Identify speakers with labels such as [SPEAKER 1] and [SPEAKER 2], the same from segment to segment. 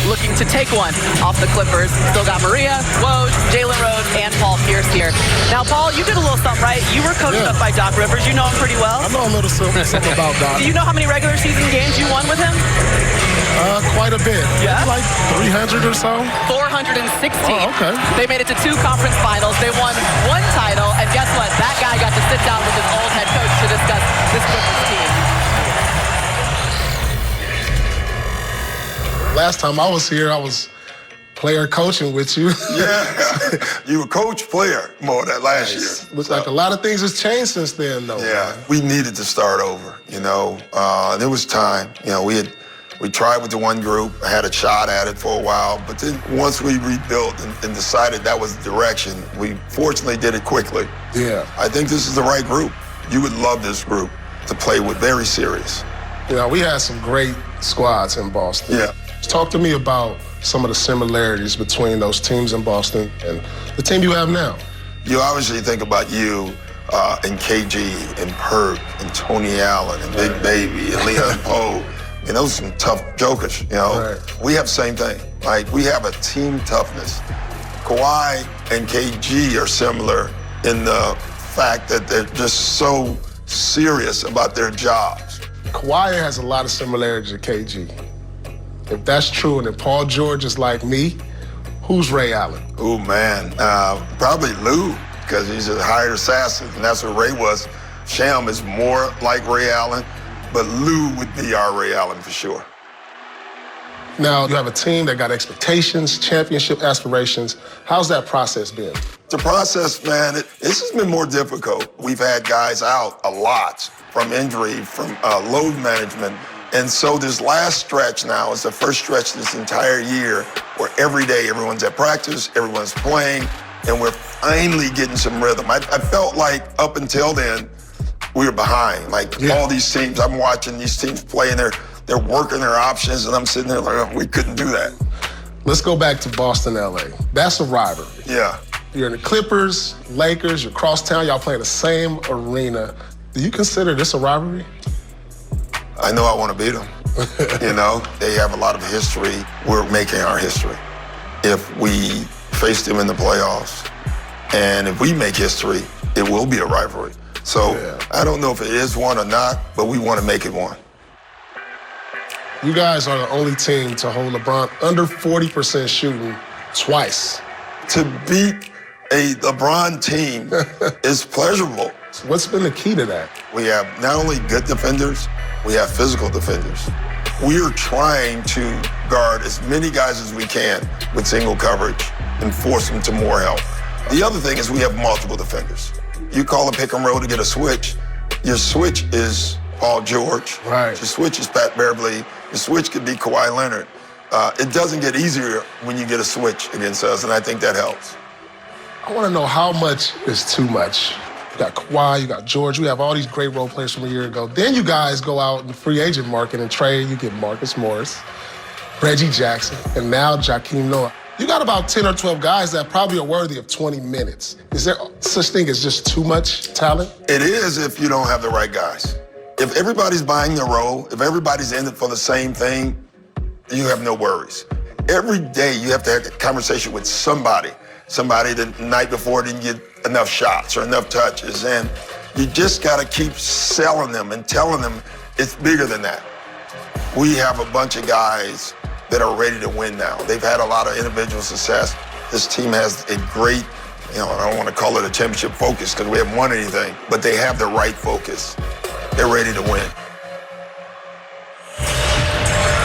[SPEAKER 1] looking to take one off the Clippers. Still got Maria, Woj, Jalen Rose, and Paul Pierce here. Now, Paul, you did a little something, right? You were coached up by Doc Rivers. You know him pretty well.
[SPEAKER 2] I know a little something about Doc.
[SPEAKER 1] Do you know how many regular season games you won with him?
[SPEAKER 2] Quite a bit.
[SPEAKER 1] Yeah?
[SPEAKER 2] Like 300 or so?
[SPEAKER 1] 416.
[SPEAKER 2] Oh, okay. They
[SPEAKER 1] made it to 2 conference finals. They won 1 title. And guess what? That guy got to sit down with his old head coach to discuss this Clippers team.
[SPEAKER 2] Last time I was here, I was player coaching with you.
[SPEAKER 3] Yeah, you were coach player more than last year.
[SPEAKER 2] Looks like a lot of things has changed since then, though.
[SPEAKER 3] Yeah, man. We needed to start over, and it was time. We tried with the one group, had a shot at it for a while, but then once we rebuilt and decided that was the direction, we fortunately did it quickly.
[SPEAKER 2] Yeah.
[SPEAKER 3] I think this is the right group. You would love this group to play with, very serious.
[SPEAKER 2] We had some great squads in Boston.
[SPEAKER 3] Yeah.
[SPEAKER 2] Talk to me about some of the similarities between those teams in Boston and the team you have now.
[SPEAKER 3] You obviously think about you and KG and Perk and Tony Allen and Big Baby and Leon Poe. Those are some tough jokers,
[SPEAKER 2] Right.
[SPEAKER 3] We have the same thing. Like, we have a team toughness. Kawhi and KG are similar in the fact that they're just so serious about their jobs.
[SPEAKER 2] Kawhi has a lot of similarities to KG. If that's true, and if Paul George is like me, who's Ray Allen?
[SPEAKER 3] Oh, man. Probably Lue, because he's a hired assassin, and that's what Ray was. Sham is more like Ray Allen, but Lue would be our Ray Allen for sure.
[SPEAKER 2] Now, you have a team that got expectations, championship aspirations. How's that process been?
[SPEAKER 3] The process, man, this has been more difficult. We've had guys out a lot from injury, from load management. And so this last stretch now is the first stretch this entire year where every day everyone's at practice, everyone's playing, and we're finally getting some rhythm. I felt like up until then, we were behind. All these teams, I'm watching these teams play, and they're working their options, and I'm sitting there like, oh, we couldn't do that.
[SPEAKER 2] Let's go back to Boston, LA. That's a rivalry.
[SPEAKER 3] Yeah.
[SPEAKER 2] You're in the Clippers, Lakers, you're crosstown, y'all play in the same arena. Do you consider this a rivalry?
[SPEAKER 3] I know I want to beat them. They have a lot of history. We're making our history. If we face them in the playoffs, and if we make history, it will be a rivalry. So I don't know if it is one or not, but we want to make it one.
[SPEAKER 2] You guys are the only team to hold LeBron under 40% shooting twice.
[SPEAKER 3] To beat a LeBron team is pleasurable.
[SPEAKER 2] What's been the key to that?
[SPEAKER 3] We have not only good defenders, we have physical defenders. We're trying to guard as many guys as we can with single coverage and force them to more help. The other thing is we have multiple defenders. You call a pick and roll to get a switch. Your switch is Paul George.
[SPEAKER 2] Right.
[SPEAKER 3] Your switch is Pat Beverly. Your switch could be Kawhi Leonard. It doesn't get easier when you get a switch against us, and I think that helps.
[SPEAKER 2] I want to know how much is too much. You got Kawhi, you got George, we have all these great role players from a year ago. Then you guys go out in the free agent market and trade. You get Marcus Morris, Reggie Jackson, and now Joakim Noah. You got about 10 or 12 guys that probably are worthy of 20 minutes. Is there such thing as just too much talent?
[SPEAKER 3] It is if you don't have the right guys. If everybody's buying their role, if everybody's in it for the same thing, you have no worries. Every day you have to have a conversation with somebody the night before didn't get enough shots or enough touches, and you just got to keep selling them and telling them it's bigger than that. We have a bunch of guys that are ready to win now. They've had a lot of individual success. This team has a great, I don't want to call it a championship focus because we haven't won anything, but they have the right focus. They're ready to win.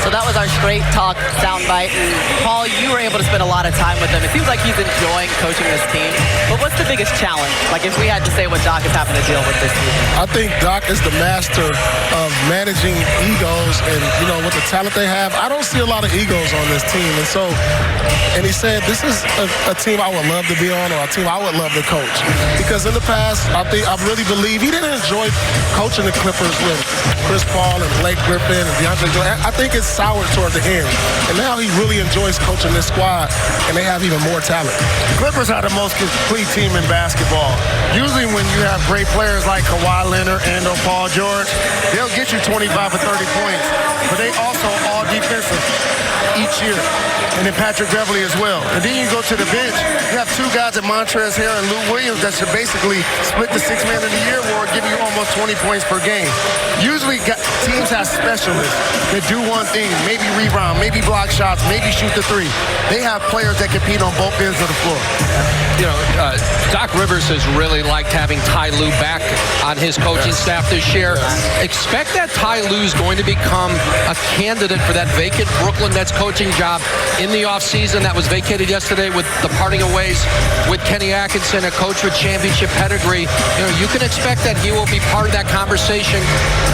[SPEAKER 1] So that was our straight talk soundbite. And Paul, you were able to spend a lot of time with him. It seems like he's enjoying coaching this team. But what's the biggest challenge? Like if we had to say what Doc is having to deal with this season.
[SPEAKER 2] I think Doc is the master of managing egos and, with the talent they have. I don't see a lot of egos on this team. And he said, this is a team I would love to be on, or a team I would love to coach. Because in the past, I really believe he didn't enjoy coaching the Clippers with Chris Paul and Blake Griffin and DeAndre Jordan. I think it's soured toward the end. And now he really enjoys coaching this squad, and they have even more talent.
[SPEAKER 4] The Clippers are the most complete team in basketball. Usually when you have great players like Kawhi Leonard and or Paul George, they'll get you 25 or 30 points, but they also all defensive each year. and then Patrick Beverly as well. And then you go to the bench, you have two guys at Montrezl Harrell and Lou Williams that should basically split the Sixth Man of the Year award, giving you almost 20 points per game. Usually teams have specialists that do one thing, maybe rebound, maybe block shots, maybe shoot the three. They have players that compete on both ends of the floor.
[SPEAKER 5] You know, Doc Rivers has really liked having Ty Lue back on his coaching staff this year. Expect that Ty Lue is going to become a candidate for that vacant Brooklyn Nets coaching job in the offseason that was vacated yesterday with the parting of ways with Kenny Atkinson, a coach with championship pedigree. You know, you can expect that he will be part of that conversation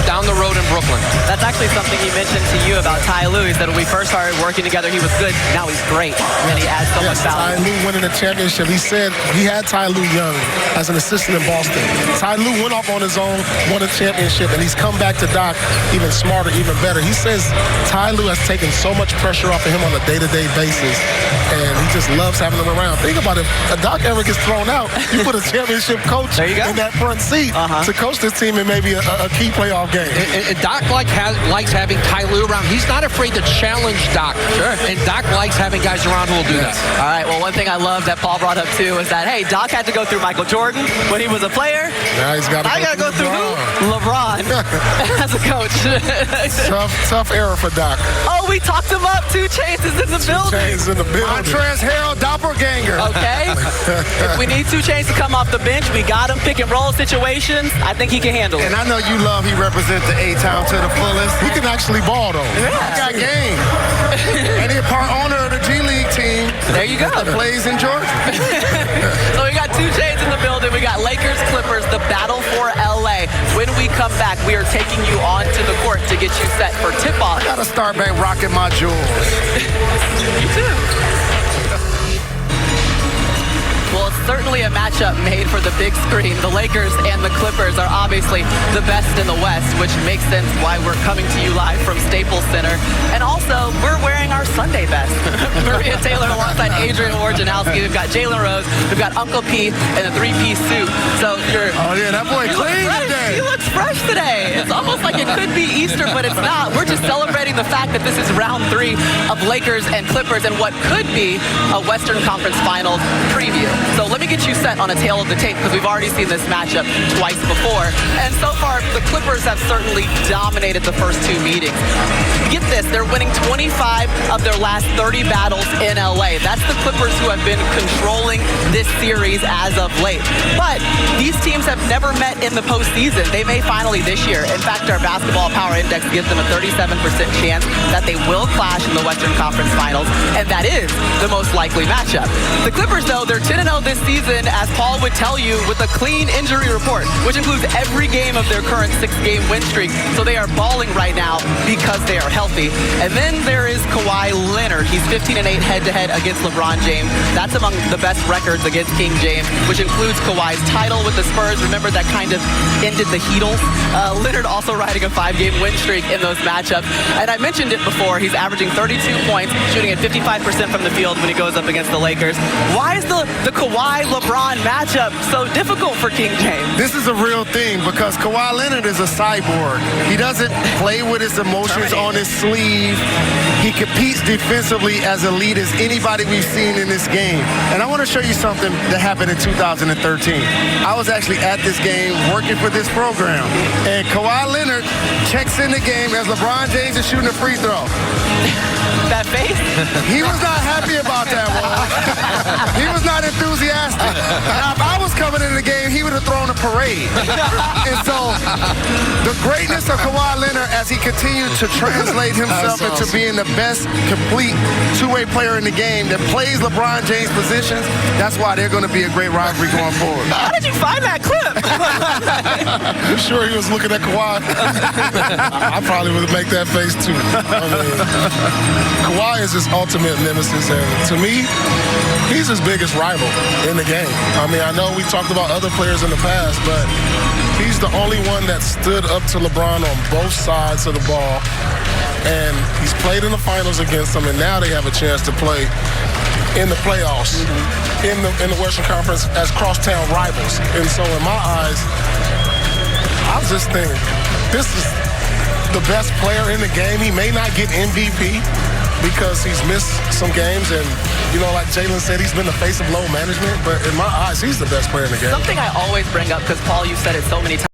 [SPEAKER 5] down the road in Brooklyn.
[SPEAKER 1] That's actually something he mentioned to you about Ty Lue. He said when we first started working together, he was good. Now he's great, and he adds so much value.
[SPEAKER 2] Ty Lue winning the championship. He said he had Ty Lue young as an assistant in Boston. Ty Lue went off on his own, won a championship, and he's come back to Doc even smarter, even better. He says Ty Lue has taken so much pressure off of him on a day-to-day basis, and he just loves having him around. Think about it. If Doc ever gets thrown out, you put a championship coach in that front seat to coach this team in maybe a key playoff game.
[SPEAKER 5] And Doc likes having Ty Lue around. He's not afraid to challenge Doc. Sure. And Doc likes having guys around who will do that.
[SPEAKER 1] All right, well, one thing I love that Paul brought up, too, is that, hey, Doc had to go through Michael Jordan when he was a player.
[SPEAKER 2] Now he's got to
[SPEAKER 1] go through who? LeBron as a coach.
[SPEAKER 2] Tough era for Doc.
[SPEAKER 1] Oh, we talked him up. 2 Chainz is in the building.
[SPEAKER 2] Chainz in the building.
[SPEAKER 4] Montrezl Harrell, doppelganger.
[SPEAKER 1] Okay. If we need 2 Chainz to come off the bench, we got him. Pick and roll situations. I think he can handle it.
[SPEAKER 4] And I know you love he represents the A-Town to the fullest.
[SPEAKER 2] He can actually ball, though.
[SPEAKER 4] Yeah. He got game. And he's part owner of the G League team.
[SPEAKER 1] There you go.
[SPEAKER 4] That plays in Georgia.
[SPEAKER 1] So we got 2 Chainz in the building. We got Lakers, Clippers, the battle for LA. When we come back, we are taking you onto the court to get you set for tip-off.
[SPEAKER 4] I gotta start back rocking my jewels.
[SPEAKER 1] You too. Well, it's certainly a matchup made for the big screen. The Lakers and the Clippers are obviously the best in the West, which makes sense why we're coming to you live from Staples Center. And also, we're wearing our Sunday best. Maria Taylor alongside Adrian Wojnarowski. We've got Jalen Rose. We've got Uncle P in a 3-piece suit. So you're...
[SPEAKER 4] Oh, yeah, that boy clean today.
[SPEAKER 1] He looks fresh today. It's almost like it could be Easter, but it's not. We're just celebrating the fact that this is round 3 of Lakers and Clippers and what could be a Western Conference Finals preview. So let me get you set on a tail of the tape because we've already seen this matchup twice before. And so far, the Clippers have certainly dominated the first 2 meetings. Get this, they're winning 25 of their last 30 battles in LA. That's the Clippers who have been controlling this series as of late. But these teams have never met in the postseason. They may finally this year. In fact, our basketball power index gives them a 37% chance that they will clash in the Western Conference Finals, and that is the most likely matchup. The Clippers, though, they're 10-0 this season, as Paul would tell you, with a clean injury report, which includes every game of their current 6-game win streak. So they are balling right now because they are healthy. And then there is Kawhi Leonard. He's 15-8 head-to-head against LeBron James. That's among the best records against King James, which includes Kawhi's title with the Spurs. Remember, that kind of ended the Heatles. Leonard also riding a 5-game win streak in those matchups. And I mentioned it before. He's averaging 32 points, shooting at 55% from the field when he goes up against the Lakers. Why is the Kawhi-LeBron matchup so difficult for King James?
[SPEAKER 4] This is a real thing because Kawhi Leonard is a cyborg. He doesn't play with his emotions on his sleeve. He competes defensively as elite as anybody we've seen in this game. And I want to show you something that happened in 2013. I was actually at this game working for this program. And Kawhi Leonard checks in the game as LeBron James is shooting a free throw.
[SPEAKER 1] That face?
[SPEAKER 4] He was not happy about that one. He was not enthusiastic. Now, if I was coming into the game, he would have thrown a parade. And so, the greatness of Kawhi Leonard as he continued to translate himself into being the best complete two-way player in the game that plays LeBron James positions, that's why they're going to be a great rivalry going forward.
[SPEAKER 1] How did you find that clip?
[SPEAKER 2] You sure he was looking at Kawhi? I probably would make that face too. I mean, Kawhi is his ultimate nemesis, and to me, he's his biggest rival in the game. I mean, I know we talked about other players in the past, but he's the only one that stood up to LeBron on both sides of the ball, and he's played in the finals against him, and now they have a chance to play in the playoffs in the Western Conference as crosstown rivals. And so in my eyes, I was just thinking, this is the best player in the game. He may not get MVP, because he's missed some games. And, you know, like Jalen said, he's been the face of low management. But in my eyes, he's the best player in the game.
[SPEAKER 1] Something I always bring up, because, Paul, you've said it so many times.